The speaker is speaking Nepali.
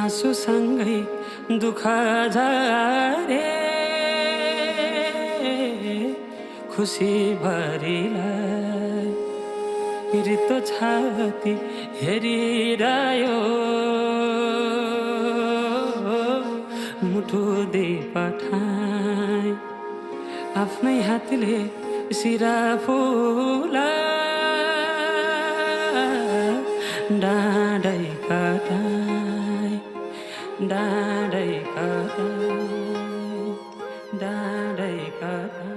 आँसुसँगै दुःख झरे खुसी भरिलाई रित्तो छाती हेरिरह्यो मुटु दे पठाए आफ्नै हातले सिरा फुला डाँडै कटाए डाँडै कटाए डाँडै कटाए